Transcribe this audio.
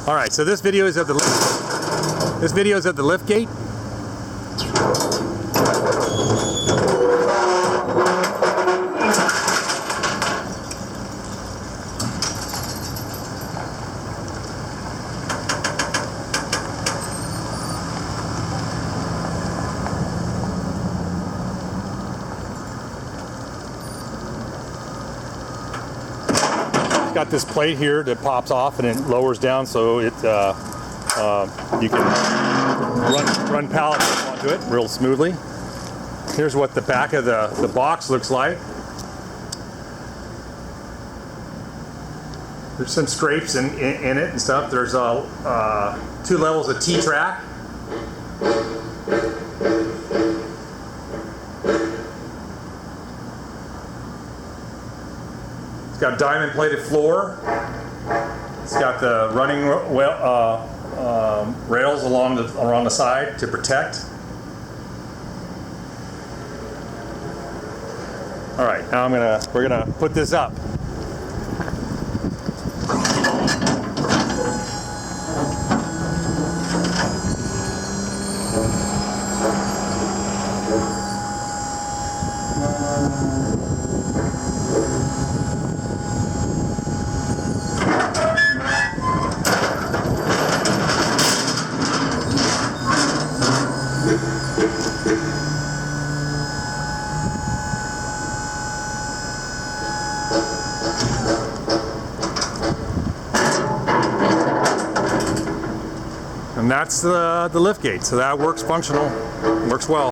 All right, so this video is of the lift gate. Got this plate here that pops off and it lowers down, so it you can run pallets onto it real smoothly. Here's what the back of the box looks like. There's some scrapes in it and stuff. There's 2 levels of T-track. It's got diamond plated floor. It's got the running rails along the side to protect. All right, now we're gonna put this up. And that's the lift gate, so that works well.